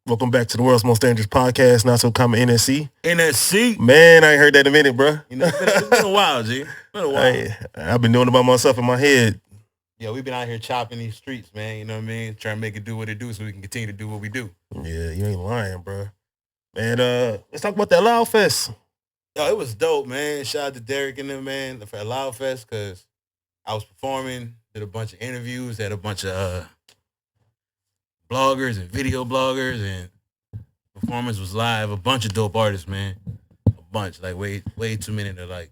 Welcome back to the world's most dangerous podcast, Not So Common NSC. NSC? Man, I ain't heard that in a minute, bro. It's been a while, G. It's been a while. I've been doing it by myself in my head. Yeah, we've been out here chopping these streets, man. You know what I mean? Trying to make it do what it do so we can continue to do what we do. Yeah, you ain't lying, bro. Man, let's talk about that Loud Fest. Yo, it was dope, man. Shout out to Derek and them, man, for Loud Fest, because I was performing, did a bunch of interviews, had a bunch of bloggers and video bloggers, and performance was live. A bunch of dope artists, man. A bunch, like way too many to like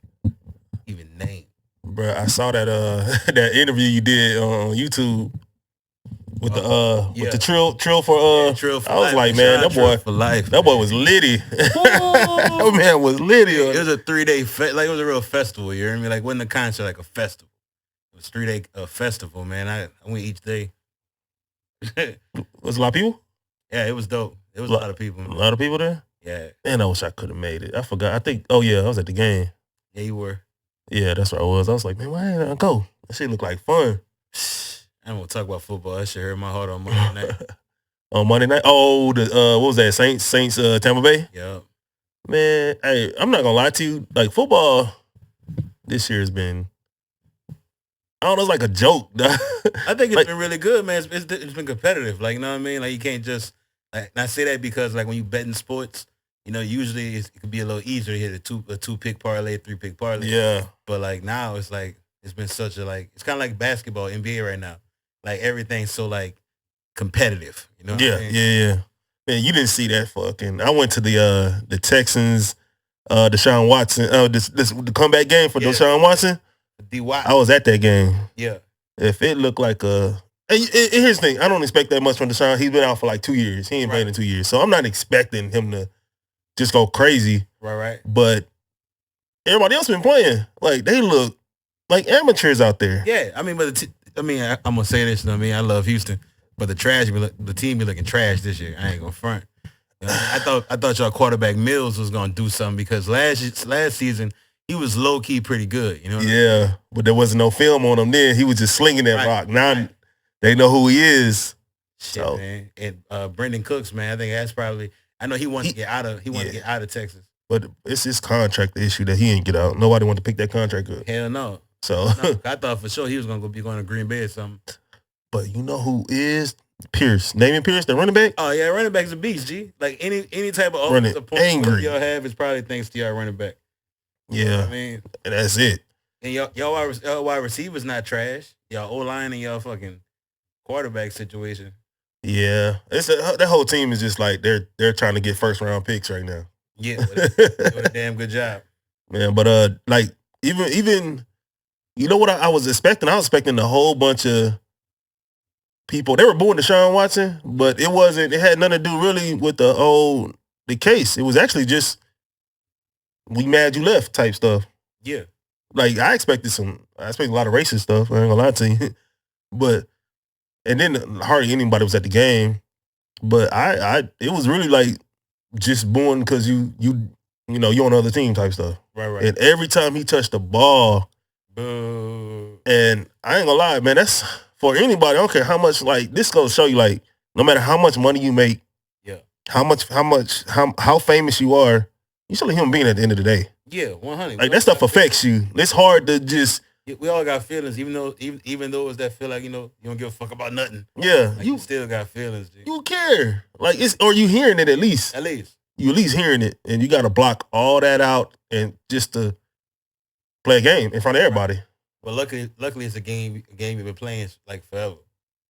even name. Bro, I saw that that interview you did on YouTube with the Trill for Trill for I was life. Like, man, that boy for life. That boy was litty. That man was litty. It was a 3-day it was a real festival, you hear me? Like, wasn't a concert, like a festival. It was 3-day festival, man. I went each day. Was a lot of people? Yeah, it was dope. It was a lot of people. Man. A lot of people there? Yeah. Man, I wish I could have made it. I forgot. I think, I was at the game. Yeah, you were. Yeah, that's where I was. I was like, man, why didn't I go? That shit looked like fun. I don't want to talk about football. That shit hurt my heart on Monday night. On Monday night? Oh, what was that? Saints, Tampa Bay? Yeah. Man, hey, I'm not gonna lie to you. Like, football this year has been, I don't know, it's like a joke. I think it's been really good, man. It's been competitive. Like, you know what I mean? Like, you can't just, like, and I say that because, like, when you bet in sports, you know, usually it could be a little easier to hit a two pick parlay, 3-pick parlay. Yeah. But like now it's like it's been such a like it's kind of like basketball, NBA right now. Like everything's so like competitive. You know? What I mean? Yeah. Man, you didn't see that fucking. I went to the Texans, DeShaun Watson, the comeback game for DeShaun Watson. DY. I was at that game. Yeah. If it looked like a. And here's the thing. I don't expect that much from DeShaun. He's been out for like 2 years. He ain't played in 2 years, so I'm not expecting him to just go crazy. Right. But everybody else been playing. Like, they look like amateurs out there. Yeah, I mean, but I'm gonna say this. You know what I mean, I love Houston, but the team be looking trash this year. I ain't gonna front. You know, I thought y'all quarterback Mills was gonna do something because last season he was low key pretty good. You know. Yeah, but there wasn't no film on him then. He was just slinging that rock. Now they know who he is. Shit, so. Man. And Brendan Cooks, man, I think that's probably. I know he wanted to get out of Texas. But it's his contract issue that he ain't get out. Nobody wanted to pick that contract up. Hell no. So I thought for sure he was gonna be going to Green Bay or something. But you know who is Pierce? Damian Pierce, the running back? Oh yeah, running back's a beast, G. Like any type of offensive point y'all have is probably thanks to y'all running back. Yeah. You know what I mean? And that's it. And y'all wide receivers not trash. Y'all O-line and y'all fucking quarterback situation. Yeah, that whole team is just like they're trying to get first round picks right now. Yeah, doing a damn good job, man. But like even you know what I was expecting? I was expecting a whole bunch of people. They were booing DeShaun Watson, but it wasn't. It had nothing to do really with the case. It was actually just we mad you left type stuff. Yeah, like I expected a lot of racist stuff. I ain't gonna lie to you, but. And then hardly anybody was at the game, but it was really like just booing because you on the other team type stuff. Right. And every time he touched the ball, boo. And I ain't gonna lie, man, that's for anybody. I don't care how much. Like this goes to show you, like no matter how much money you make, how famous you are, you still a human being at the end of the day. Yeah, 100. Like that stuff affects you. It's hard to just. We all got feelings, even though it's that feel like you don't give a fuck about nothing. Yeah, like you still got feelings. Dude. You care, like or you hearing it at least. You at least hearing it, and you got to block all that out and just to play a game in front of everybody. But luckily, it's a game you've been playing like forever.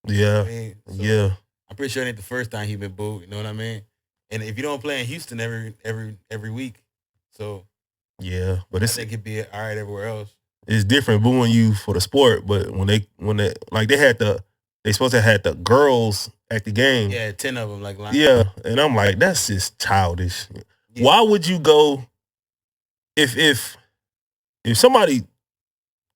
Yeah, yeah. I'm pretty sure it ain't the first time he been booed. You know what I mean? And if you don't play in Houston every week, so yeah, but I think it'd be all right everywhere else. It's different booing you for the sport, but when they like they supposed to have the girls at the game. Yeah, 10 of them like. Yeah, and I'm like, that's just childish. Yeah. Why would you go if somebody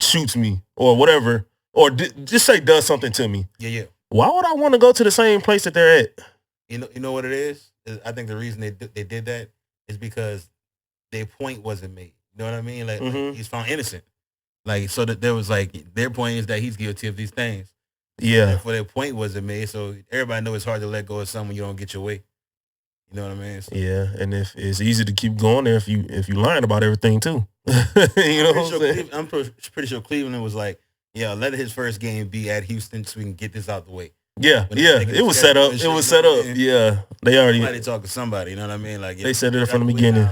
shoots me or whatever, or just say does something to me? Yeah. Why would I want to go to the same place that they're at? You know what it is? I think the reason they did that is because their point wasn't made. You know what I mean? Like, like he's found innocent. Like, so that there was like, their point is that he's guilty of these things. Yeah. For their point wasn't made, so everybody knows it's hard to let go of someone you don't get your way. You know what I mean? So, Yeah, and if it's easy to keep going there if you lying about everything too. You know what I'm saying? I'm pretty sure Cleveland was like, yeah, let his first game be at Houston so we can get this out the way. Yeah, it was set up. It was set up. Yeah, they already. Somebody talk to somebody. You know what I mean? Like they said it from the beginning.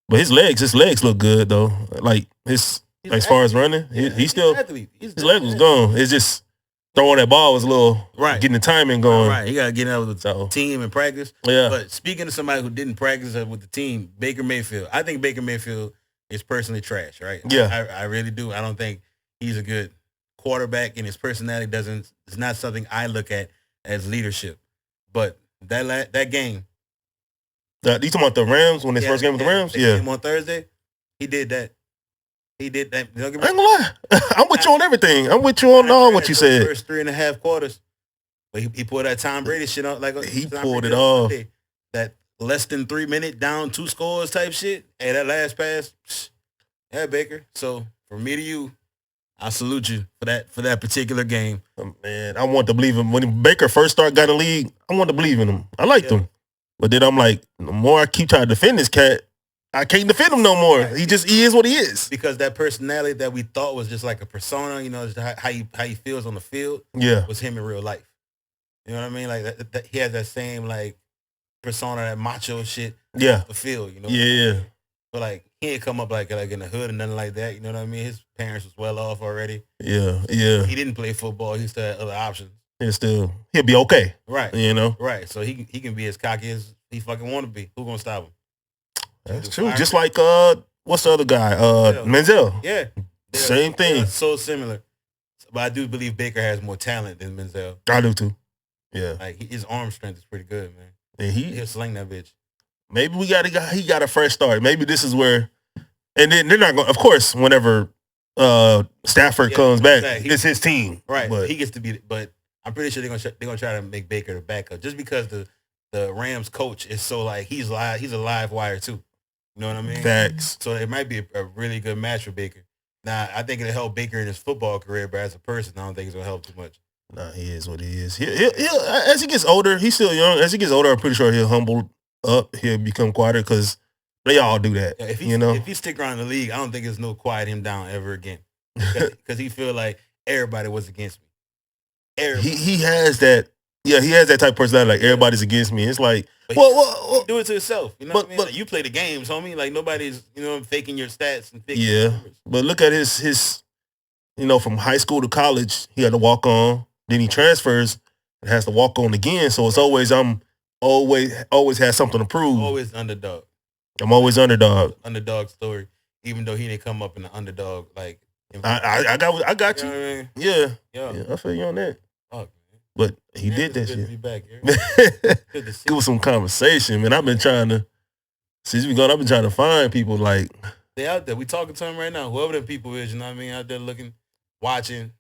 But his legs look good though. Like as far as running, he still his leg was gone. It's just throwing that ball was a little getting the timing going. Right, he got to get out with the team and practice. Yeah. But speaking of somebody who didn't practice with the team, Baker Mayfield. I think Baker Mayfield is personally trash. Right. Yeah, I really do. I don't think he's a good quarterback, and his personality is not something I look at as leadership. But that game. You talking about the Rams when his first game with the Rams? Yeah. Game on Thursday, he did that. He did that. I ain't gonna lie. I'm with you on everything. I'm with you on all what you said. First 3.5 quarters. But he pulled that Tom Brady shit out like he pulled it off. That less than 3 minute down 2 scores type shit. Hey, that last pass. Yeah, Baker. So from me to you, I salute you for that particular game. Man, I want to believe him. When Baker first got in the league, I want to believe in him. I liked him. But then I'm like, the more I keep trying to defend this cat, I can't defend him no more. Right. He is what he is. Because that personality that we thought was just like a persona, you know, how he feels on the field, was him in real life. You know what I mean? Like that he has that same like persona, that macho shit. Yeah. The field, you know. Yeah. But like he ain't come up like in the hood or nothing like that. You know what I mean? His parents was well off already. Yeah. He didn't play football. He still had other options. He'll be okay. Right. You know? Right. So he can be as cocky as he fucking want to be. Who gonna stop him? That's true. Just like what's the other guy? Menzel. Yeah. Same thing. So similar. But I do believe Baker has more talent than Menzel. I do too. Yeah. Like his arm strength is pretty good, man. And he'll sling that bitch. Maybe he got a fresh start. Maybe this is where, and then they're not going. Of course, whenever Stafford comes back, it's his team. Right. But he gets to be. But I'm pretty sure they're gonna try to make Baker the backup just because the Rams coach is so like he's a live wire too. You know what I mean? Facts. So it might be a really good match for Baker. Now I think it'll help Baker in his football career, but as a person, I don't think it's gonna help too much. Nah, he is what he is. He'll as he gets older, he's still young. As he gets older, I'm pretty sure he'll humble up. He'll become quieter because they all do that. Yeah, if he stick around the league, I don't think there's no quiet him down ever again because he feel like everybody was against me. Everybody. He has that. Yeah, he has that type of personality. Like everybody's against me. It's like, well, do it to yourself. You know what I mean? But you play the games, homie. Like nobody's faking your stats and faking your numbers. But look at his from high school to college, he had to walk on. Then he transfers and has to walk on again. So it's always always has something to prove. Always underdog. I'm always underdog. Underdog story, even though he didn't come up in the underdog like. I got you. Know what I mean? Yeah, I feel you on that. Oh, but he did that shit. Good to be back here. Good to see. It was some conversation, man. I've been trying to find people like they out there. We talking to them right now. Whoever the people is, you know what I mean? Out there looking, watching.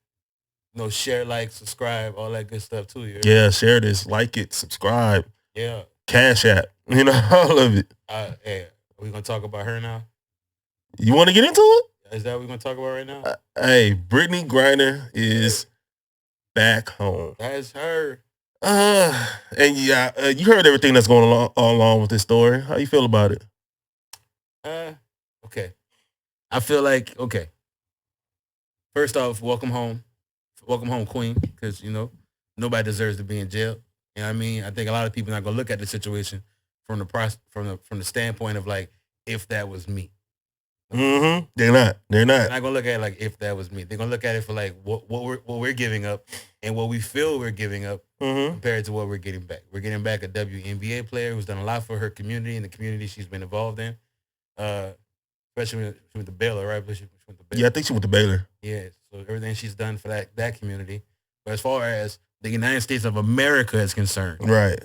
Share, like, subscribe, all that good stuff too. Yeah, share this, like it, subscribe. Yeah. Cash App. All of it. Hey, are we gonna talk about her now? You want to get into it? Is that what we're gonna talk about right now? Hey, Brittney Griner is back home. That's her. And you heard everything that's going along with this story. How you feel about it? Okay. I feel like okay. First off, welcome home, queen, because nobody deserves to be in jail. You know what I mean? I think a lot of people are not gonna look at the situation from the standpoint of like if that was me. Mm-hmm. They're not. They're not gonna look at it like if that was me. They're gonna look at it for like what we're giving up and what we feel we're giving up compared to what we're getting back. We're getting back a WNBA player who's done a lot for her community and the community she's been involved in. Especially with the Baylor, right? Yeah, I think she went to Baylor. Yeah, so everything she's done for that community. But as far as the United States of America is concerned, right?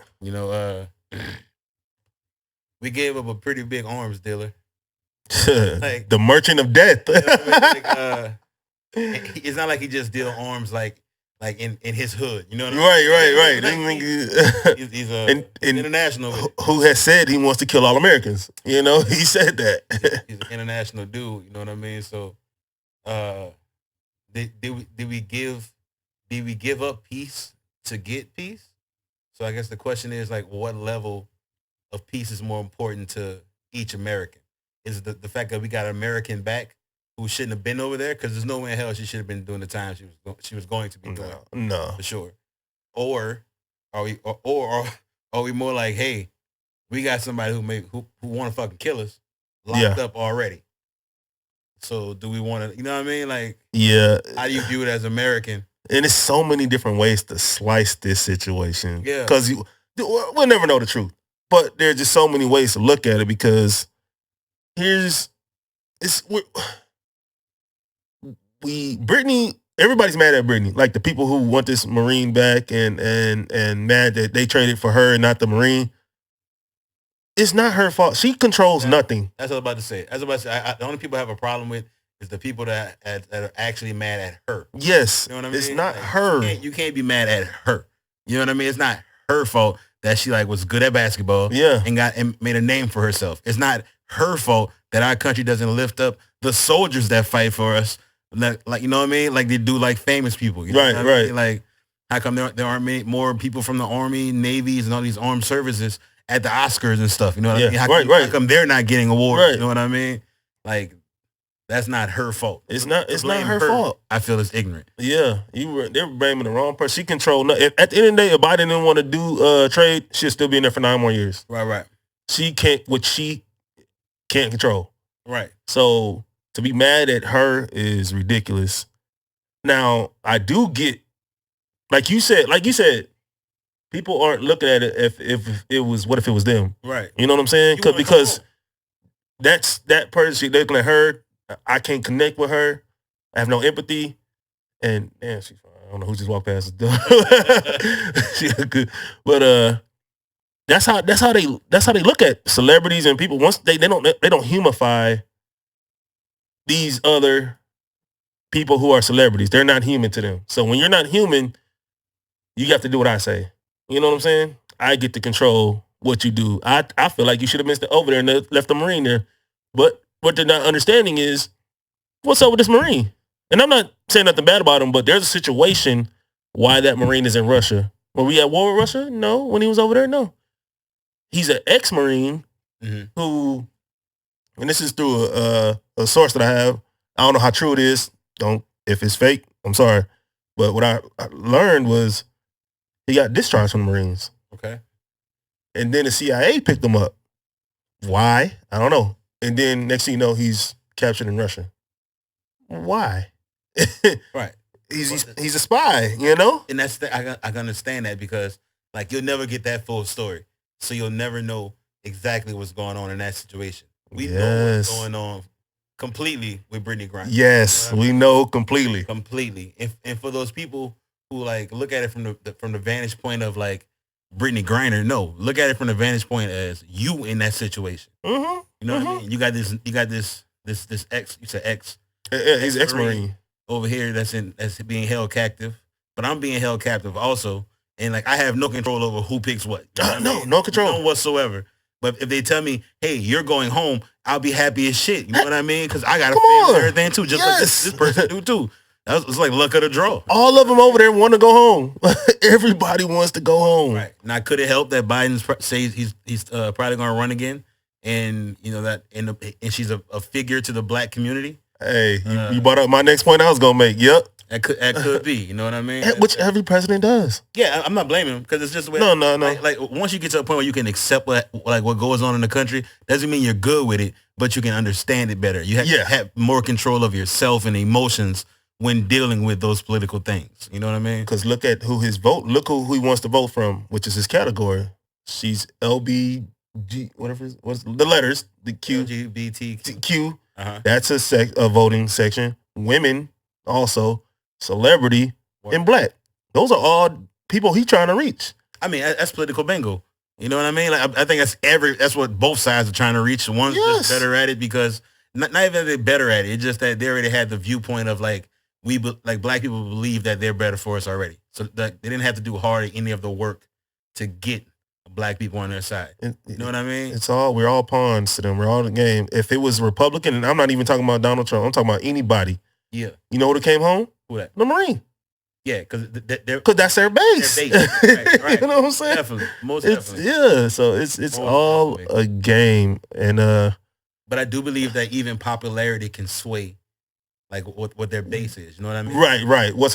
We gave up a pretty big arms dealer. Like, the merchant of death. It's not like he just deal arms like in his hood. You know what I Right. mean? He's international. Who has said he wants to kill all Americans? He said that. He's an international dude. You know what I mean? So, did we give up peace to get peace? So I guess the question is like, what level of peace is more important to each American? Is it the fact that we got an American back who shouldn't have been over there? Because there's no way in hell she should have been doing the time she was going to be doing. No. For sure. Or are we more like, hey, we got somebody who want to fucking kill us locked up already. So do we want to, you know what I mean? Like, how do you view it as American? And there's so many different ways to slice this situation. Yeah. Because we'll never know the truth. But there's just so many ways to look at it because Brittney, everybody's mad at Brittney. Like the people who want this Marine back and mad that they traded for her and not the Marine. It's not her fault. She controls nothing. That's what I was about to say. The only people I have a problem with is the people that are actually mad at her. Yes. You know what I mean? It's not her. You can't be mad at her. You know what I mean? It's not her fault that she was good at basketball and made a name for herself. It's not her fault that our country doesn't lift up the soldiers that fight for us. Like you know what I mean? Like they do like famous people. You know what I mean? Like how come there aren't more people from the Army, Navies, and all these armed services at the Oscars and stuff? You know what I mean? How come they're not getting awards? Right. You know what I mean? Like that's not her fault. It's not her fault. I feel it's ignorant. Yeah, they're blaming the wrong person. She controlled. At the end of the day, if Biden didn't want to do trade, she'll still be in there for 9 more years. Right. She can't control. Right. So to be mad at her is ridiculous. Now I do get, like you said, people aren't looking at it if it was, what if it was them? Right. You know what I'm saying? Because that's that person. They're looking at her. I can't connect with her. I have no empathy. And she's fine. I don't know who just walked past the door. She good. But that's how they look at celebrities and people. Once they don't humify these other people who are celebrities. They're not human to them. So when you're not human, you have to do what I say. You know what I'm saying? I get to control what you do. I feel like you should have missed it over there and left the Marine there. But what they're not understanding is what's up with this Marine. And I'm not saying nothing bad about him, but there's a situation why that Marine is in Russia. Were we at war with Russia? No. When he was over there? No. He's an ex-Marine who, and this is through a source that I have. I don't know how true it is. If it's fake, I'm sorry. But what I learned was he got discharged from the Marines. Okay. And then the CIA picked him up. Why? I don't know. And then next thing you know, he's captured in Russia. Why? Right. He's a spy, you know? And that's I can understand that because like you'll never get that full story. So you'll never know exactly what's going on in that situation. We know what's going on completely with Brittney Griner. Yes, we know completely. Completely. And for those people who like look at it from the vantage point of like Brittney Griner, no, look at it from the vantage point as you in that situation. Mm-hmm. You know what I mean? You got this ex. You said ex. Yeah, he's ex-Marine over here that's being held captive, but I'm being held captive also, and like I have no control over who picks what. You know no control, none whatsoever. But if they tell me, hey, you're going home, I'll be happy as shit. You know what I mean? Because I got a family and everything too, just like this person do too. It's like luck of the draw. All of them over there want to go home. Everybody wants to go home. Right. Now, could it help that Biden says he's probably going to run again, and you know that, and she's a figure to the black community? Hey, you brought up my next point I was going to make. Yep. That could be. You know what I mean? Which every president does. Yeah, I'm not blaming him because it's just the way. No. Like once you get to a point where you can accept what goes on in the country, doesn't mean you're good with it, but you can understand it better. You have to have more control of yourself and emotions when dealing with those political things. You know what I mean? Because look at who look who he wants to vote from, which is his category. She's LBG, whatever, what's the letters, the Q. LGBTQ. That's a voting section. Women also, celebrity, and black. Those are all people he's trying to reach. I mean, that's political bingo. You know what I mean? Like I think that's what both sides are trying to reach. One's just better at it because not even that they're better at it. It's just that they already had the viewpoint of like black people believe that they're better for us already. So that they didn't have to do hardly any of the work to get black people on their side. You know what I mean? We're all pawns to them. We're all in the game. If it was Republican, and I'm not even talking about Donald Trump, I'm talking about anybody. Yeah. You know who came home? Who that? The Marine. Yeah, because that's their base. Right. You know what I'm saying? Definitely, definitely. Yeah, so it's Most all definitely. a game, and but I do believe that even popularity can sway like what their base is. You know what I mean? right. What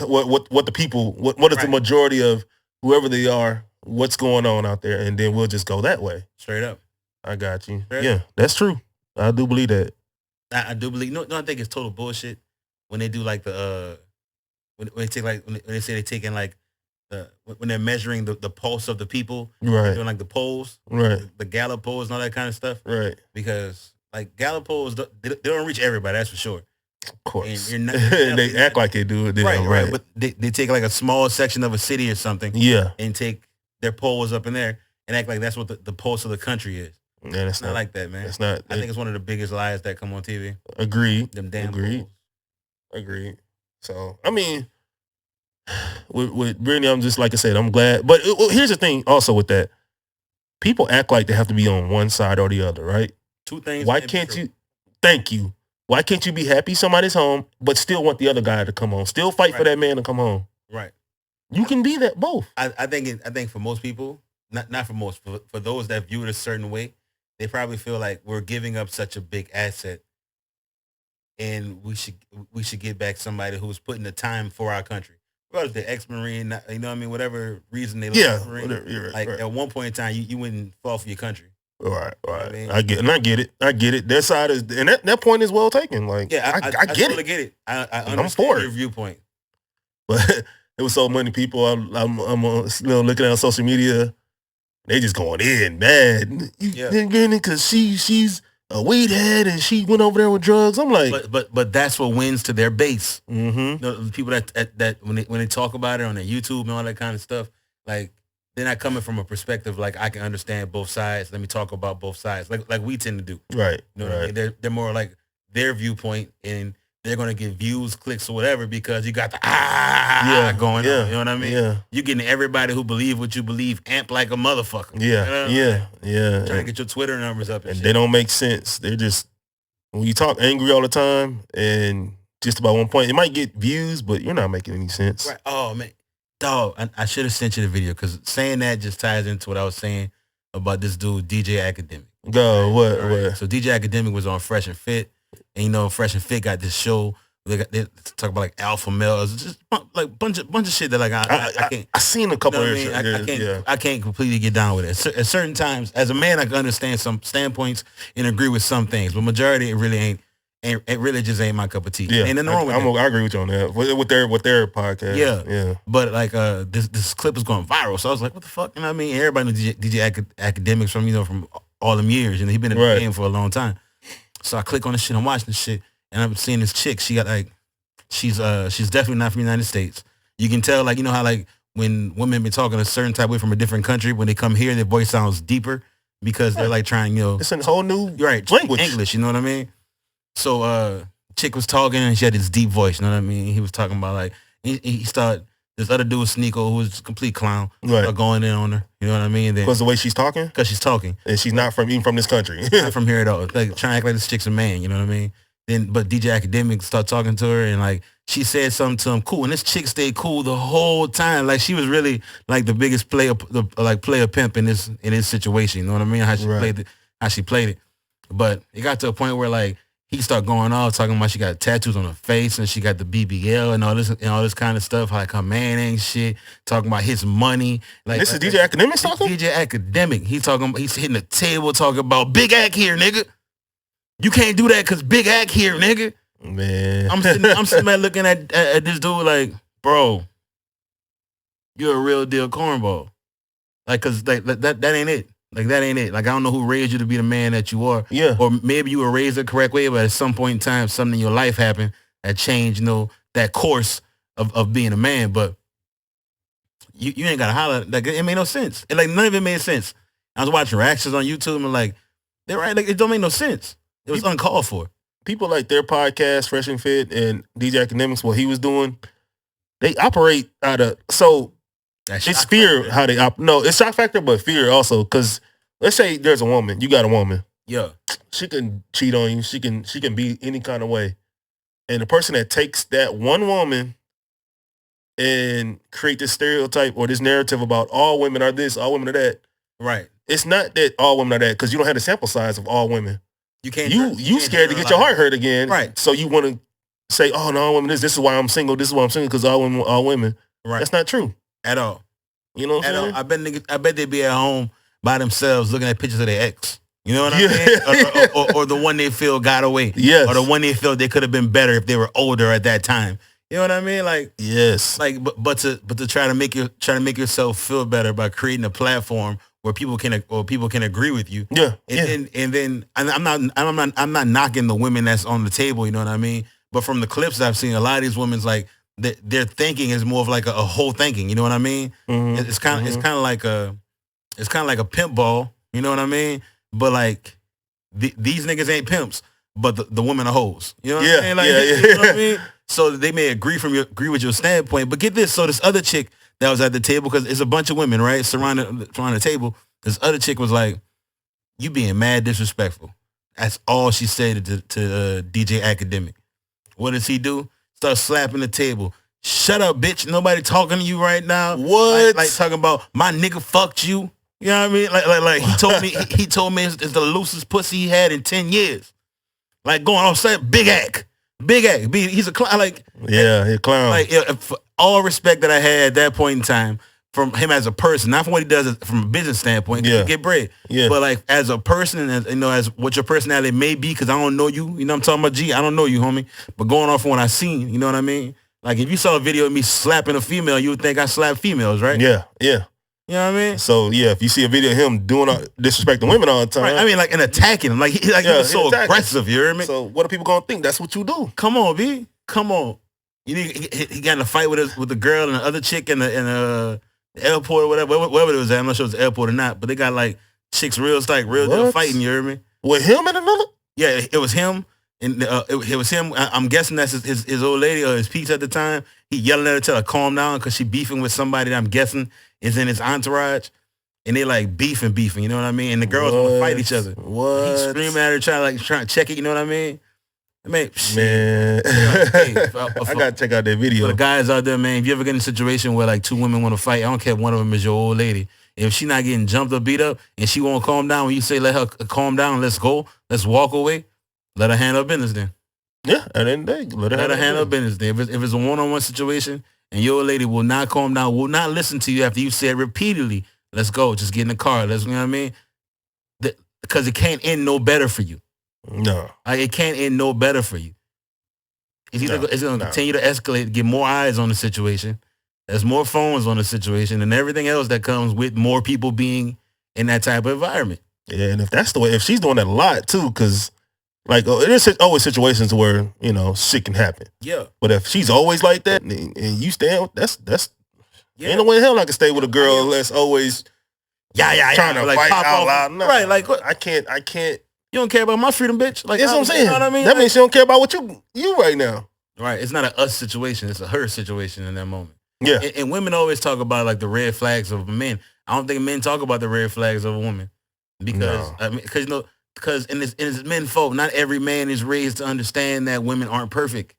the people? What is the majority of whoever they are? What's going on out there, and then we'll just go that way. Straight up. I got you. Yeah, that's true. I do believe that. I do believe. No, I think it's total bullshit when they do like the when they take like when they say they're taking like when they're measuring the pulse of the people, right? Doing like the polls, right? The Gallup polls and all that kind of stuff, right? Because like Gallup polls, they don't reach everybody. That's for sure. Of course, and they act like they do it. Right. But they take like a small section of a city or something, and take their polls up in there and act like that's what the pulse of the country is. Man, it's not like that, man. It's not. I think it's one of the biggest lies that come on TV. Agreed. Them damn polls. Agreed. So I mean, with Brittney, I'm just like I said, I'm glad. But here's the thing, also with that, people act like they have to be on one side or the other, right? Two things. Why can't you? Thank you. Why can't you be happy somebody's home, but still want the other guy to come home? Still fight for that man to come home. Right. You can be that both. I think for most people, not for most, for those that view it a certain way, they probably feel like we're giving up such a big asset, and we should get back somebody who's putting the time for our country. Whether they're ex-Marine, you know what I mean, whatever reason they left Marine. Right. At one point in time, you wouldn't fall for your country. Right. You know I mean? I get it. Their side is, and that point is well taken. Like, yeah, I get totally it. Get it. I understand your viewpoint. But it was so many people. I'm looking at social media. They just going in mad. Because she's a weed head and she went over there with drugs. I'm like, but that's what wins to their base. Mm-hmm. The people that when they talk about it on their YouTube and all that kind of stuff, like they're not coming from a perspective like I can understand both sides. Let me talk about both sides, like we tend to do. Right. You know what I mean? They're more like their viewpoint, and they're gonna get views, clicks, or whatever because you got the going on. You know what I mean? Yeah. You getting everybody who believe what you believe amp like a motherfucker. Yeah. You know yeah. Trying to get your Twitter numbers up and shit. They don't make sense. They're just when you talk angry all the time and just about one point, it might get views, but you're not making any sense. Right. Oh man. Dog, I should have sent you the video because saying that just ties into what I was saying about this dude, DJ Akademiks. Go, what? So DJ Akademiks was on Fresh and Fit, and you know Fresh and Fit got this show. They talk about like alpha males, just like bunch of shit that like I can't. I seen a couple of I can't completely get down with it. At certain times, as a man, I can understand some standpoints and agree with some things, but majority it really ain't. And it really just ain't my cup of tea. Yeah, ain't nothing wrong with that. I agree with you on that. With their podcast. Yeah. But like this clip is going viral, so I was like, what the fuck? You know what I mean? Everybody knows DJ Akademiks from all them years, and he been in the game for a long time. So I click on this shit, I'm watching this shit, and I'm seeing this chick. She got like, she's definitely not from the United States. You can tell, like, you know how like when women been talking a certain type of way from a different country, when they come here, their voice sounds deeper because they're like trying, it's a whole new language, English. You know what I mean? So chick was talking and she had this deep voice, you know what I mean? He was talking about like he started, this other dude Sneeko who was a complete clown, going in on her, you know what I mean? Because the way she's talking? Because she's talking. And she's not even from this country. Not from here at all. Like trying to act like this chick's a man, you know what I mean? But DJ Akademiks started talking to her and like she said something to him cool, and this chick stayed cool the whole time. Like she was really like the biggest player pimp in this situation, you know what I mean? How she played it. But it got to a point where like he started going off talking about she got tattoos on her face and she got the BBL and all this kind of stuff. Like her man ain't shit. Talking about his money. Like this is DJ Akademiks talking. DJ Akademiks. He's hitting the table talking about Big Ak here, nigga. You can't do that because Big Ak here, nigga. Man, I'm sitting there looking at this dude like, bro, you're a real deal cornball. Like, cause like that ain't it. Like, that ain't it. Like, I don't know who raised you to be the man that you are. Yeah. Or maybe you were raised the correct way, but at some point in time, something in your life happened that changed, you know, that course of being a man. But you ain't got to holler. Like, it made no sense. And, like, none of it made sense. I was watching reactions on YouTube and, like, they're right. Like, it don't make no sense. It was uncalled for. People like their podcast, Fresh and Fit, and DJ Akademiks, what he was doing, they operate out of, so it's fear how they no, it's shock factor, but fear also. Because let's say there's a woman, you got a woman, she can cheat on you, she can be any kind of way, and the person that takes that one woman and create this stereotype or this narrative about all women are this, all women are that. Right. It's not that all women are that because you don't have the sample size of all women. You can't. You scared to get your heart hurt again. Right. So you want to say, oh, no, all women this is why I'm single. This is why I'm single because all women. Right. That's not true. At all. You know what I'm saying? I bet they'd be at home by themselves looking at pictures of their ex. You know what I mean? Or the one they feel got away. Yes. Or the one they feel they could have been better if they were older at that time. You know what I mean? Like, yes. Like, but to try to make yourself feel better by creating a platform where people can agree with you. Yeah. And then I'm not knocking the women that's on the table. You know what I mean? But from the clips I've seen, a lot of these women's like their thinking is more of like a whole thinking. You know what I mean? Mm-hmm. It's kind of like a pimp ball. You know what I mean? But like these niggas ain't pimps, but the women are hoes. You know what I mean? Like, you know what I mean? So they may agree with your standpoint, but get this. So this other chick that was at the table, because it's a bunch of women, right, surrounding the table. This other chick was like, "You being mad disrespectful." That's all she said to DJ Akademiks. What does he do? Start slapping the table. Shut up, bitch. Nobody talking to you right now. What? Like talking about my nigga fucked you. You know what I mean? Like he told me it's the loosest pussy he had in 10 years. Like going off set, big act. He's a clown. Like, yeah, he's a clown. Like, for all respect that I had at that point in time from him as a person, not from what he does from a business standpoint, yeah, get bread. Yeah. But like as a person, and as, you know, as what your personality may be, because I don't know you. You know what I'm talking about? G, I don't know you, homie. But going off from what I seen, you know what I mean? Like if you saw a video of me slapping a female, you would think I slap females, right? Yeah. You know what I mean? So yeah, if you see a video of him doing disrespecting women all the time, right. I mean, like and attacking them, like he was so aggressive. You hear me? So what are people gonna think? That's what you do. Come on, B. Come on. You need he got in a fight with the girl and the other chick in the airport or whatever it was at. I'm not sure if it was the airport or not, but they got like chicks real deal fighting. You hear me? With him and another? Yeah, it was him. And it was him. I'm guessing that's his old lady or his piece at the time. He yelling at her, tell her calm down because she beefing with somebody that I'm guessing is in his entourage. And they like beefing, you know what I mean? And the girls want to fight each other. What? He screaming at her, trying to check it, you know what I mean? Man, I gotta check out that video. For the guys out there, man, if you ever get in a situation where like two women want to fight, I don't care if one of them is your old lady. If she not getting jumped or beat up and she won't calm down, when you say let her calm down, let's go, let's walk away, let her handle business then. Yeah, at the end of the day, let her handle business then. If it's a one-on-one situation and your old lady will not calm down, will not listen to you after you said repeatedly, let's go, just get in the car, let's, you know what I mean? Because it can't end no better for you. No. Like, it can't end no better for you. It's going to continue to escalate, get more eyes on the situation. There's more phones on the situation and everything else that comes with more people being in that type of environment. Yeah, and if that's the way, if she's doing that a lot too, because like there's always situations where, you know, shit can happen. Yeah. But if she's always like that and you stand, that's ain't no way in hell I can stay with a girl that's always trying to like fight pop out off. loud. No, right, like I can't. You don't care about my freedom, bitch. Like that's what I'm saying. You know what I mean? That means she don't care about what you right now. Right. It's not a us situation. It's a her situation in that moment. Yeah. And women always talk about like the red flags of men. I don't think men talk about the red flags of a woman because because in this men folk, not every man is raised to understand that women aren't perfect.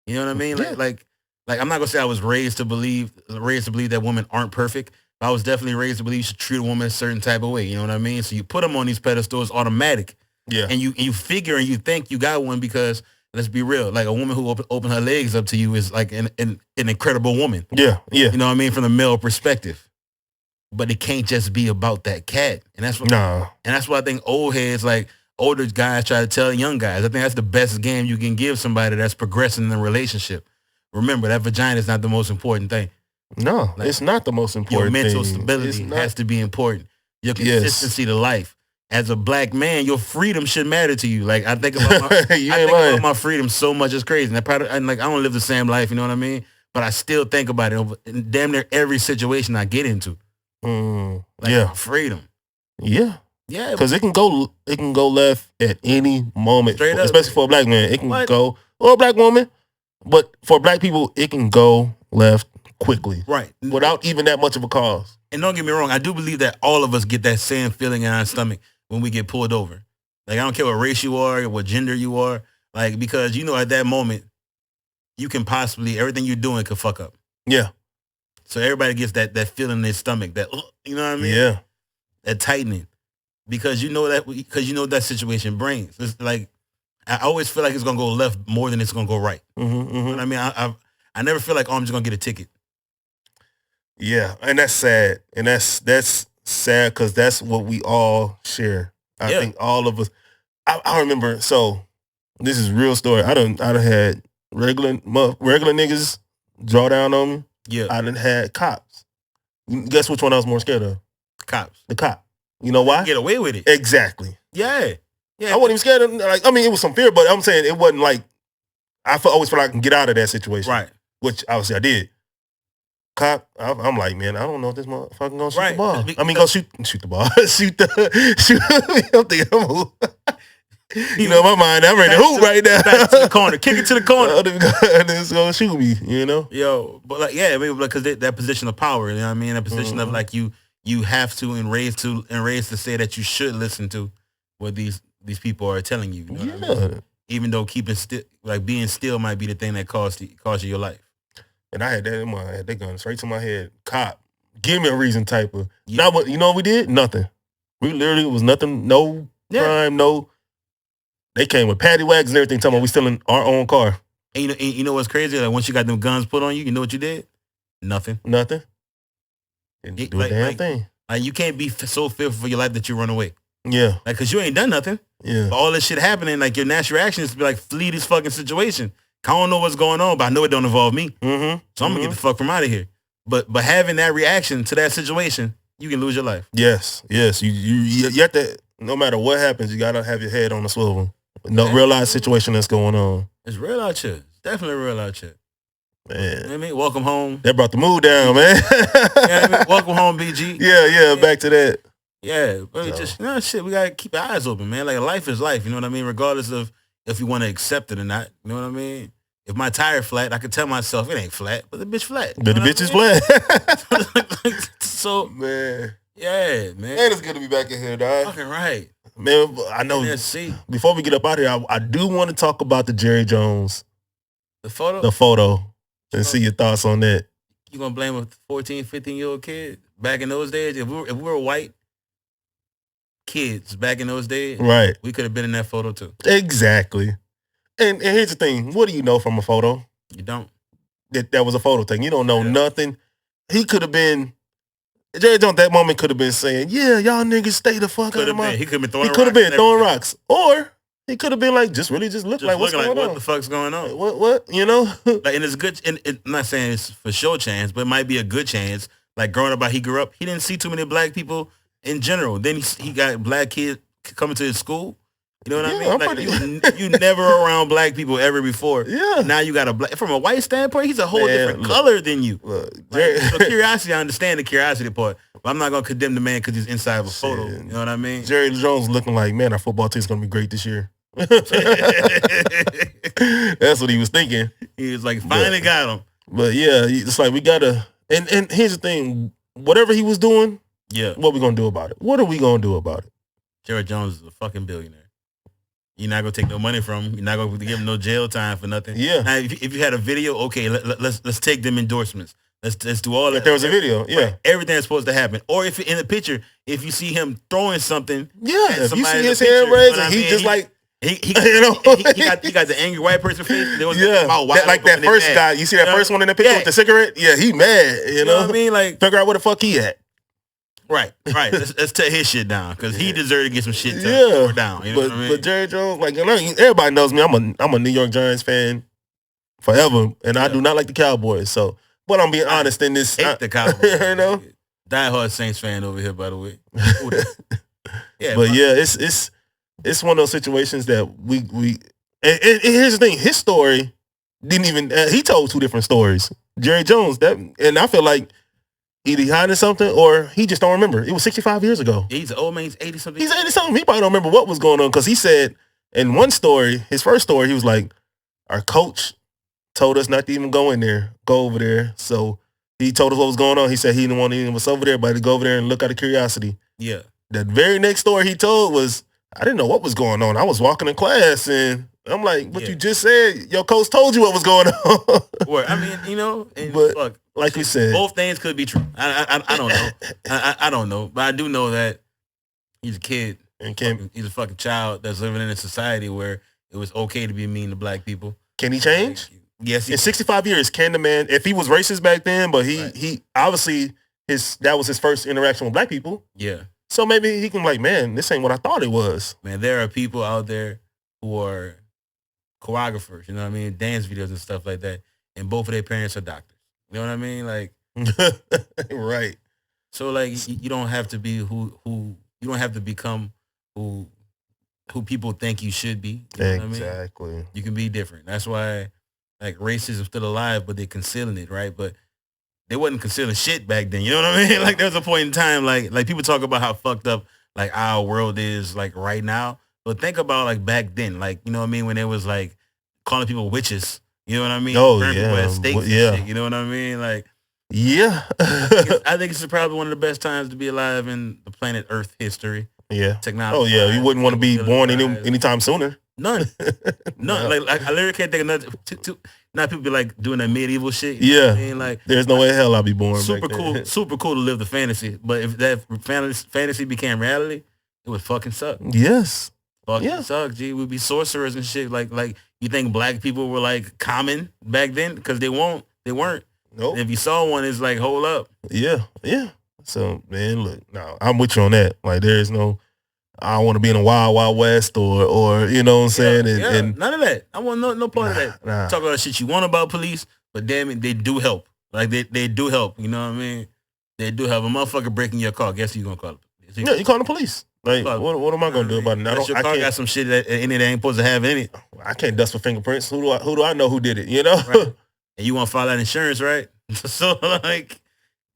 You know what I mean? Yeah. Like I'm not gonna say I was raised to believe that women aren't perfect. But I was definitely raised to believe you should treat a woman a certain type of way. You know what I mean? So you put them on these pedestals automatic. Yeah. And you figure and you think you got one because let's be real, like a woman who open her legs up to you is like an incredible woman. Yeah. You know what I mean? From the male perspective. But it can't just be about that cat. And that's what I think old heads, like older guys try to tell young guys. I think that's the best game you can give somebody that's progressing in a relationship. Remember, that vagina is not the most important thing. No, like, it's not the most important thing. Your mental stability has to be important. Your consistency to life. As a black man, your freedom should matter to you. Like I think about about my freedom so much. It's crazy. And like I don't live the same life, you know what I mean? But I still think about it in damn near every situation I get into. Freedom. Yeah. Yeah. Because it can go left at any moment. Straight up. Especially for a black man. It can go, or a black woman. But for black people, it can go left quickly. Right. Without even that much of a cause. And don't get me wrong, I do believe that all of us get that same feeling in our stomach when we get pulled over. Like I don't care what race you are, what gender you are. Like because you know at that moment, you can possibly everything you're doing could fuck up. Yeah. So everybody gets that feeling in their stomach, that you know what I mean? Yeah. That tightening, because you know that situation brings. It's like I always feel like it's gonna go left more than it's gonna go right. Mm-hmm, You know what I mean? I never feel like I'm just gonna get a ticket. Yeah, and that's sad, and that's sad because that's what we all share. I think all of us. I remember. So this is a real story. I done had regular niggas draw down on me. Yeah, I done had cops. Guess which one I was more scared of? Cops. The cop. You know why? Get away with it. Exactly. Yeah. I wasn't even scared of. Like, I mean, it was some fear, but I'm saying it wasn't like always feel like I can get out of that situation. Right. Which obviously I did. Cop, I'm like, man, I don't know if this motherfucker gonna shoot Right. the ball. I mean, go shoot the ball. shoot. I'm thinking, you know, in my mind, I'm ready to hoop right now. Back to the corner, kick it to the corner. And it's gonna shoot me, you know. Yo, but like, yeah, I mean, because that position of power, you know what I mean, that position of like you have to and raised to say that you should listen to what these people are telling you. You know what I mean? Even though keeping still, like being still, might be the thing that cost you your life. And I had that in my head. They gun straight to my head. Cop, give me a reason type of. Yeah. Now, what you know what we did? Nothing. We literally was nothing. No crime. No. They came with paddy wags and everything. Talking about we still in our own car. And you know what's crazy? Like once you got them guns put on you, you know what you did? Nothing. Didn't do a damn thing. Like you can't be so fearful for your life that you run away. Yeah. Like, cause you ain't done nothing. Yeah. But all this shit happening, like your natural reaction is to be like, flee this fucking situation. I don't know what's going on, but I know it don't involve me. Mm-hmm. So I'm gonna get the fuck from out of here. But having that reaction to that situation, you can lose your life. Yes. You have to. No matter what happens, you gotta have your head on the swivel. No, realize situation that's going on. It's real out here. It's definitely real out here. Man, you know what I mean, welcome home. That brought the mood down, man. You know what I mean? Welcome home, BG. Yeah. Back to that. Yeah, but just shit. We gotta keep our eyes open, man. Like life is life. You know what I mean? Regardless of if you want to accept it or not. You know what I mean? If my tire flat, I could tell myself it ain't flat, but the bitch flat. But the bitch is flat. So man, yeah, man. Man, it's good to be back in here, dog. Fucking right, man. I know. NSC. Before we get up out of here, I do want to talk about the Jerry Jones, the photo, and see your thoughts on that. You gonna blame a 14, 15-year-old kid back in those days? If we were white kids back in those days, right? We could have been in that photo too. Exactly. And here's the thing. What do you know from a photo? You don't. That was a photo thing. You don't know nothing. He could have been, Jerry Jones that moment could have been saying, yeah, y'all niggas stay the fuck out of my. He could have been throwing rocks. He could have been throwing rocks. Or he could have been like, just look like what's going on. What the fuck's going on? What, you know? Like, and it's good, and I'm not saying it's for sure chance, but it might be a good chance. Like growing up, he grew up, he didn't see too many black people in general. Then he got black kids coming to his school. You know what I mean? Like you never around black people ever before. Yeah. Now you got a black, from a white standpoint, he's a whole different color than you. So curiosity, I understand the curiosity part, but I'm not gonna condemn the man because he's inside of a photo. You know what I mean? Jerry Jones looking like, man, our football team's gonna be great this year. That's what he was thinking. He was like, finally got him. But yeah, it's like we gotta. And here's the thing: whatever he was doing, what we gonna do about it? What are we gonna do about it? Jerry Jones is a fucking billionaire. You're not gonna take no money from him. You're not gonna give him no jail time for nothing. Yeah. Now, if you had a video, okay, let's take them endorsements. Let's do all that. If there was a video, right, everything that's supposed to happen. Or if in the picture, if you see him throwing something, if you see his hand raised, and he just like. He got the angry white person face. There was that first guy. You see that first one in the picture with the cigarette? Yeah, he mad. You know what I mean? Like, figure out where the fuck he at. Right. Let's tear his shit down because he deserved to get some shit tore down. You know what I mean? But Jerry Jones, like everybody knows me. I'm a New York Giants fan forever, and I do not like the Cowboys. So, but I'm being honest in this. Hate the Cowboys. You know, diehard Saints fan over here, by the way. It's one of those situations that we and here's the thing. His story didn't even he told two different stories. Jerry Jones, and I feel like either he hiding something or he just don't remember. It was 65 years ago. He's an old man. He's 80-something. He's 80-something. He probably don't remember what was going on because he said in one story, his first story, he was like, our coach told us not to even go in there, go over there. So he told us what was going on. He said he didn't want any of us over there, but to go over there and look out of curiosity. Yeah. That very next story he told was, I didn't know what was going on. I was walking in class and I'm like, what you just said, your coach told you what was going on. Well, I mean, you know, and But fuck, like we said, both things could be true. I don't know. I don't know, but I do know that he's a kid. and He's a fucking child that's living in a society where it was okay to be mean to black people. can he change? Yes, In 65 years, can the man, if he was racist back then, but he obviously that was his first interaction with black people. Yeah. So maybe he can like, man, this ain't what I thought it was. Man, there are people out there who are choreographers, you know what I mean, dance videos and stuff like that, and both of their parents are doctors. You know what I mean? Like, right. so like you don't have to be who you don't have to become who people think you should be. You know what I mean? Exactly. You can be different. That's why like racism is still alive, but they're concealing it, right? But they wasn't concealing shit back then. You know what I mean? Like there was a point in time, like people talk about how fucked up like our world is like right now. But think about like back then, like, you know what I mean, when it was like calling people witches. You know what I mean? Oh, Burn people yeah. at stakes and Yeah. shit, you know what I mean? Like, Yeah. I think it's probably one of the best times to be alive in the planet Earth history. Yeah. Technology. Oh yeah. You wouldn't want to be born anytime sooner. None. No. Like I literally can't think of nothing. Now people be like doing that medieval shit. You know Yeah. what I mean? Like There's no way in hell I'll be born. super back cool, then. super cool to live the fantasy. But if that fantasy became reality, it would fucking suck. Yes. Fucking suck, G. We'd be sorcerers and shit. Like you think black people were like common back then? Because they weren't. Nope. If you saw one, it's like, hold up. Yeah. Yeah. So man, look, no, I'm with you on that. Like there is no, I don't want to be in a wild, wild west or you know what I'm saying? And none of that. I want no part of that. Nah. Talk about shit you want about police, but damn it, they do help. Like they do help. You know what I mean? They do help. A motherfucker breaking your car. Guess who you gonna call it? Yeah, you call the police. Like, what am I gonna do about it? Your car got some shit that in it ain't supposed to have in it. I can't dust for fingerprints. Who do I know who did it? You know? Right. And you want to file that insurance, right? So like,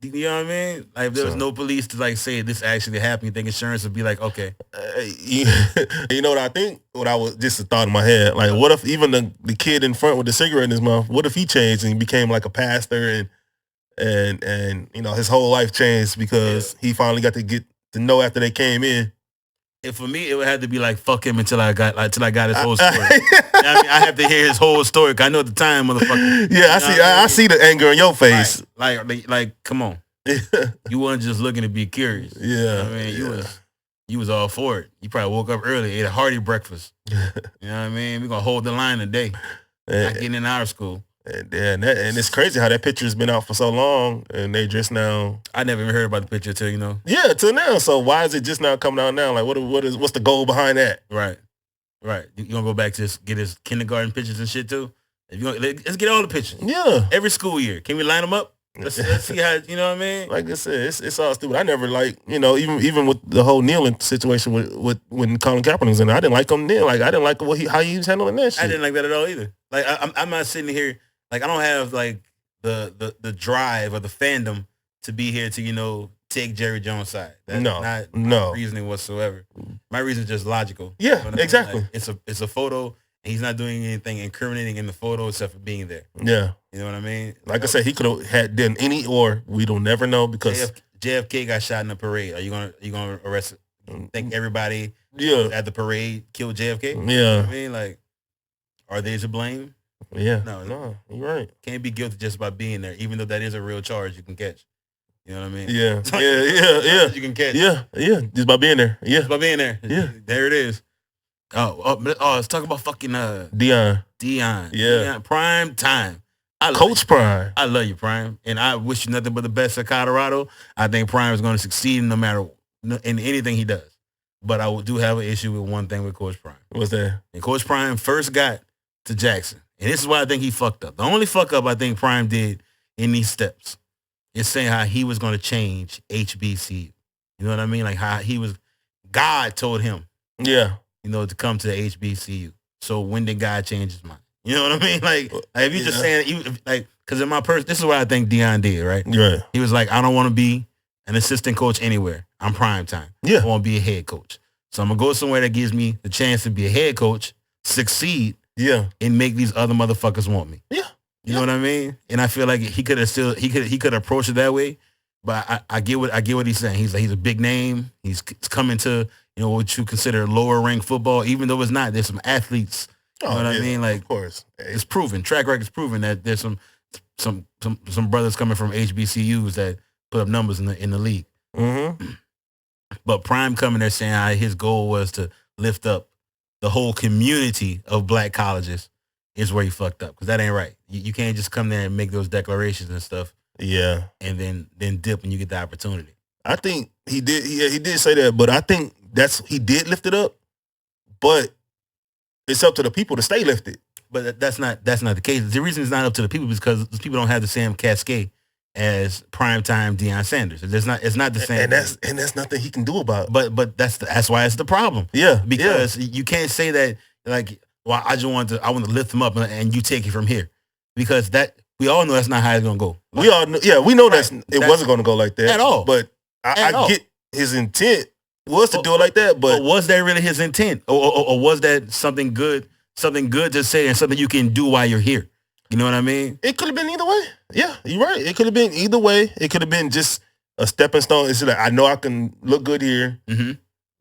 you know what I mean? Like if there was no police to like say this actually happened, you think insurance would be like, okay. You know what I think? What I was just a thought in my head. Like, what if even the kid in front with the cigarette in his mouth? What if he changed and he became like a pastor and you know his whole life changed because he finally got to get to know after they came in. And for me, it would have to be like fuck him until I got his whole story. I mean, I have to hear his whole story. 'Cause I know at the time, motherfucker. Yeah, I see the anger in your face. Right. Like, come on. You weren't just looking to be curious. Yeah, I mean, you was all for it. You probably woke up early, ate a hearty breakfast. You know what I mean? We're gonna hold the line today. Not getting in our school. And it's crazy how that picture's been out for so long, and they just now. I never even heard about the picture till, you know. Yeah, till now. So why is it just now coming out now? Like, what's the goal behind that? Right. You gonna go back to get his kindergarten pictures and shit too? Let's get all the pictures. Yeah. Every school year, can we line them up? Let's see how, you know what I mean? Like I said, it's all stupid. I never even with the whole kneeling situation with when Colin Kaepernick was in there, I didn't like him then. Like I didn't like how he was handling that shit. I didn't like that at all either. Like I'm not sitting here. Like I don't have like the drive or the fandom to be here to, you know, take Jerry Jones' side. That's not my reasoning whatsoever. My reason is just logical. Yeah, you know what I mean? exactly. Like, it's a photo, and he's not doing anything incriminating in the photo except for being there. Yeah. You know what I mean? Like I said, he could have had done any, or we don't never know because JFK got shot in a parade. Are you gonna arrest it? Think everybody at the parade killed JFK? Yeah. You know what I mean? Like, are they to blame? Yeah. No, you're right. Can't be guilty just by being there, even though that is a real charge you can catch. You know what I mean? Yeah. Yeah. You can catch. Yeah. Just by being there. Yeah. Just by being there. Yeah. There it is. Oh, let's talk about fucking Deion. Yeah. Deion. Prime time. Coach Prime. I love you, Prime. And I wish you nothing but the best at Colorado. I think Prime is going to succeed no matter in anything he does. But I do have an issue with one thing with Coach Prime. What's that? And Coach Prime first got to Jackson. And this is why I think he fucked up. The only fuck up I think Prime did in these steps is saying how he was going to change HBCU. You know what I mean? Like how God told him, yeah, you know, to come to the HBCU. So when did God change his mind? You know what I mean? Like if you just saying, like, because in my this is what I think Deion did, right? Right. He was like, I don't want to be an assistant coach anywhere. I'm prime time. Yeah. I want to be a head coach. So I'm going to go somewhere that gives me the chance to be a head coach, succeed, and make these other motherfuckers want me. Yeah. You know what I mean? And I feel like he could approach it that way. But I get what he's saying. He's a big name. He's coming to, you know, what you consider lower ranked football, even though it's not. There's some athletes You know what I mean? Like, of course, it's proven. Track record's proven that there's some brothers coming from HBCUs that put up numbers in the league. Mm-hmm. But Prime coming there saying his goal was to lift up the whole community of black colleges is where he fucked up, because that ain't right. You can't just come there and make those declarations and stuff. Yeah, and then dip when you get the opportunity. I think he did. Yeah, he did say that, but I think he did lift it up. But it's up to the people to stay lifted. But that's not the case. The reason it's not up to the people is because the people don't have the same cascade as primetime Deion Sanders. It's not the same. And that's nothing he can do about it. But that's why it's the problem. Yeah, because you can't say that like, well, I want to lift him up and you take it from here, because that we all know that's not how it's gonna go. Like, we know right. It wasn't gonna go like that at all. But I get his intent was to do it like that. But was that really his intent, or was that something good to say and something you can do while you're here? You know what I mean? It could have been either way. Yeah, you're right. It could have been either way. It could have been just a stepping stone. It's like, I know I can look good here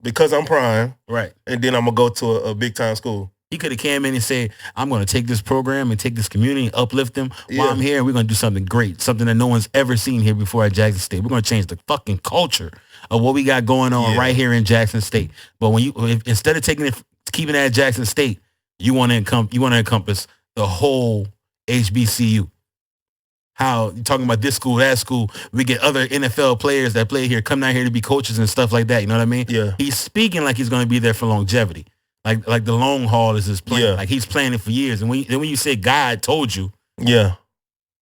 because I'm prime. Right. And then I'm going to go to a big time school. He could have came in and said, I'm going to take this program and take this community and uplift them while I'm here. And we're going to do something great, something that no one's ever seen here before at Jackson State. We're going to change the fucking culture of what we got going on right here in Jackson State. But instead of keeping it at Jackson State, you want to encompass the whole HBCU. How you talking about this school, that school? We get other NFL players that play here, come down here to be coaches and stuff like that. You know what I mean? Yeah. He's speaking like he's going to be there for longevity. Like the long haul is his plan. Yeah. Like he's planning for years. And when you say God told you,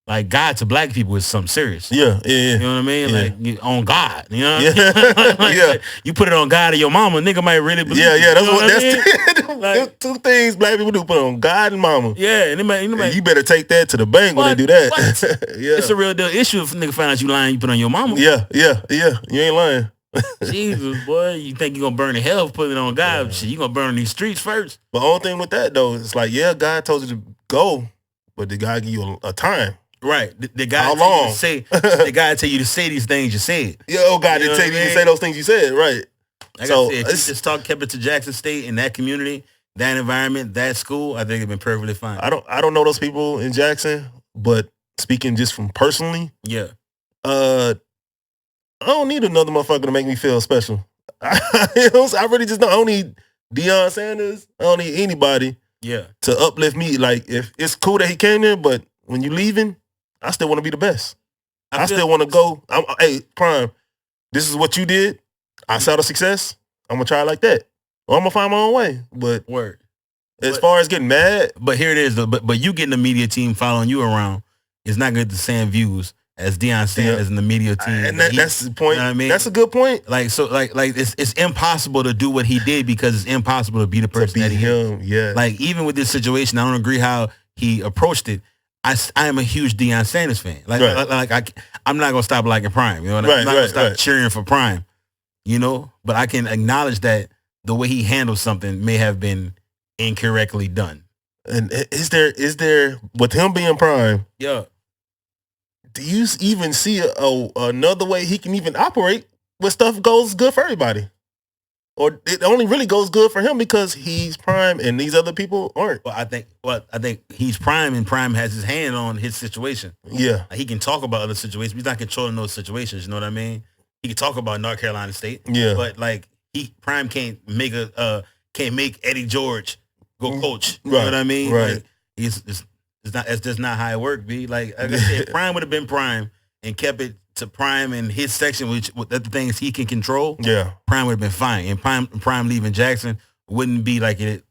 like God to black people is something serious. Yeah. You know what I mean? Yeah. Like on God. You know what I mean? Like, you put it on God or your mama, nigga might really believe. Yeah. That's that's two things black people do: put on God and mama. Yeah, and you better take that to the bank when they do that. It's a real deal issue if a nigga find out you lying. You put on your mama. Yeah. You ain't lying. Jesus, boy, you think you gonna burn in hell for putting it on God? Shit, you gonna burn in these streets first. But the only thing with that though, it's like, God told you to go, but did God give you a time? Right. The guy how long? The guy tell you to say these things you said. Yeah, God didn't tell you to say those things you said, right? Like I said, just kept it to Jackson State and that community, that environment, that school. I think it'd been perfectly fine. I don't know those people in Jackson, but speaking just from personally, I don't need another motherfucker to make me feel special. I really just don't. I don't need Deion Sanders. I don't need anybody to uplift me. Like, if it's cool that he came there, but when you leaving, I still want to be the best. I still want to go. Hey, Prime, this is what you did. I saw the success. I'm going to try it like that. Or I'm going to find my own way. But as far as getting mad. But here it is. But you getting the media team following you around is not good the same views as Deion Sanders and the media team. And that's the point. You know what I mean? That's a good point. Like it's impossible to do what he did because it's impossible to be the person that he is. Yeah. Like, even with this situation, I don't agree how he approached it. I am a huge Deion Sanders fan. I'm not gonna stop liking Prime. You know, I'm not gonna stop cheering for Prime. You know, but I can acknowledge that the way he handled something may have been incorrectly done. And is there with him being Prime? Yeah. Do you even see another way he can even operate where stuff goes good for everybody? Or it only really goes good for him because he's Prime and these other people aren't? Well, I think he's Prime and Prime has his hand on his situation. Yeah. He can talk about other situations. He's not controlling those situations. You know what I mean? He can talk about North Carolina State. Yeah. But like Prime can't make Eddie George go coach. You right. know what I mean? Right. Like, it's just not how it worked, B. Like I said, Prime would have been Prime and kept it to Prime and his section, which the things he can control. Yeah. Prime would have been fine. And Prime leaving Jackson wouldn't be like it.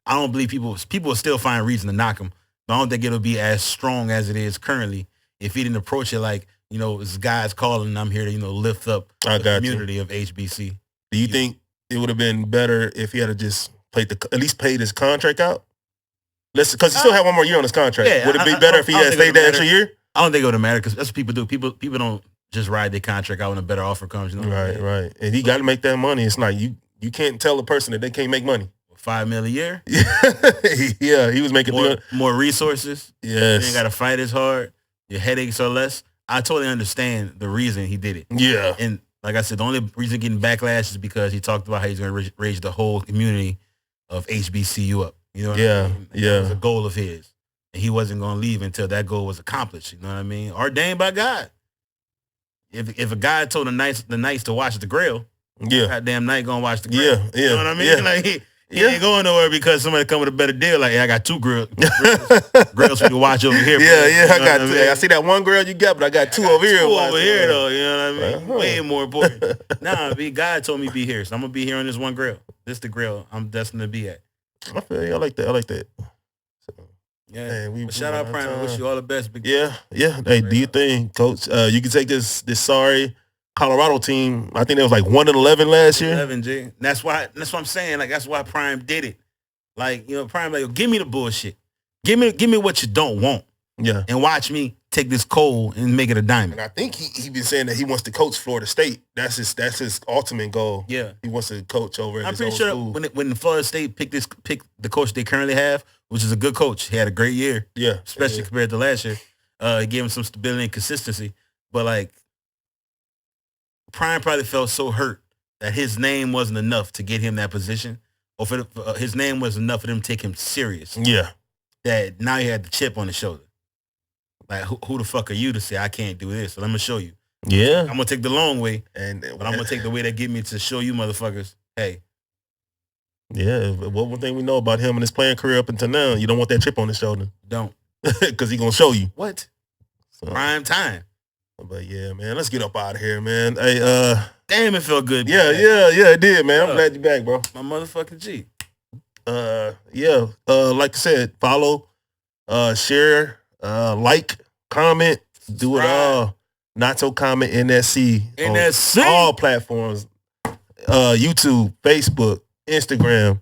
I don't believe people will still find reason to knock him. But I don't think it'll be as strong as it is currently if he didn't approach it like, you know, this guy's calling and I'm here to, you know, lift up the community of HBC. Do you think it would have been better if he had just at least paid his contract out? Because he still had one more year on his contract. Yeah, would it be better if he had stayed that extra year? I don't think it would matter because that's what people do. People don't just ride their contract out when a better offer comes. You know? Right. And he got to make that money. It's like you can't tell a person that they can't make money. $5 million a year. Yeah, he was making more resources. Yes, you ain't got to fight as hard. Your headaches are less. I totally understand the reason he did it. Yeah, and like I said, the only reason getting backlash is because he talked about how he's going to raise the whole community of HBCU up. You know what I mean? That was a goal of his. And he wasn't going to leave until that goal was accomplished. You know what I mean? Ordained by God. If a guy told the Knights to watch the grill, goddamn Knight going to watch the grill. You know what I mean? Like he ain't going nowhere because somebody come with a better deal. Like, I got 2 grills for you to watch over here. I got 2. I see that one grill you got, but I got 2 over here. 2 over here, though. You know what I mean? Way more important. God told me be here, so I'm going to be here on this one grill. This the grill I'm destined to be at. I feel you. I like that. So, man, shout out Prime. I wish you all the best. Big yeah. Hey, do your thing, Coach. You can take this sorry Colorado team. I think it was like 1-11 last year. 11, G. That's what I'm saying. Like, that's why Prime did it. Like, you know, Prime, like, give me the bullshit. Give me what you don't want. Yeah. And watch me take this coal and make it a diamond. And I think he been saying that he wants to coach Florida State. That's his ultimate goal. Yeah. He wants to coach over at I'm his pretty old sure school. when Florida State picked the coach they currently have, which is a good coach. He had a great year. Yeah. Especially compared to last year. He gave him some stability and consistency. But like Prime probably felt so hurt that his name wasn't enough to get him that position. Or for his name was enough for them to take him serious. Yeah. That now he had the chip on his shoulder. Like, who the fuck are you to say I can't do this? So I'm going to show you. Yeah. I'm going to take the long way, but I'm going to take the way that get me to show you motherfuckers, hey. Yeah, one thing we know about him and his playing career up until now, you don't want that chip on his shoulder. Don't. Because he's going to show you. What? So, prime time. But yeah, man, let's get up out of here, man. Hey, damn, it felt good. Yeah, it did, man. I'm glad you're back, bro. My motherfucking G. Like I said, follow, share, like, comment, do it all. Not so common NSC. On all platforms. YouTube, Facebook, Instagram,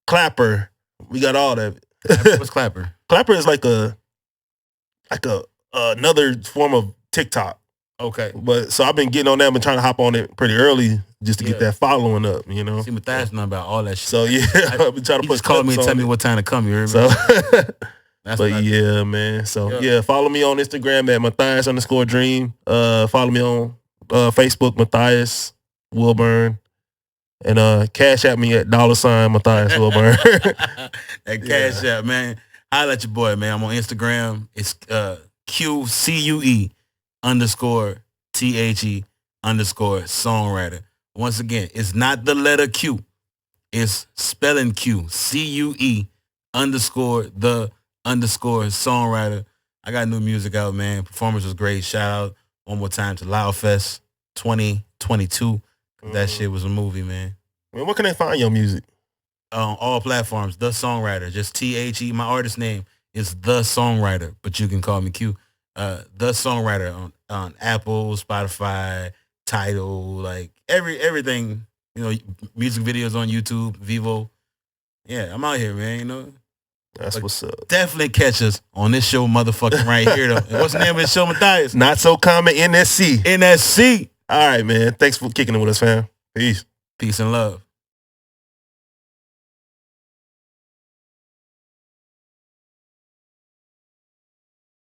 Clapper. We got all that. What's Clapper? Clapper is like another form of TikTok. Okay. But so I've been getting on that. I've been trying to hop on it pretty early just to get that following up, you know. See, Matthias know about all that shit. So yeah, I've been trying to put call me and tell me what time to come. You heard me? So but yeah, man. So yeah, follow me on Instagram at Matthias_dream. Follow me on Facebook, Matthias Wilburn. And cash at me at $ Matthias Wilburn. That cash app, man. Holla at your boy, man. I'm on Instagram. It's QCUE_THE_songwriter. Once again, it's not the letter Q. It's spelling Q. CUE_the_songwriter. I got new music out, man. Performance was great. Shout out one more time to Loud Fest 2022. That shit was a movie, man. Man, where can they find your music? On all platforms. The Songwriter. Just THE. My artist name is The Songwriter, but you can call me Q. The Songwriter on Apple, Spotify, Tidal, like everything. You know, music videos on YouTube, Vivo. Yeah, I'm out here, man. You know. That's what's up. Definitely catch us on this show, motherfucking right here, though. And what's the name of the show, Matthias? Not So Common NSC. NSC. All right, man. Thanks for kicking it with us, fam. Peace. Peace and love.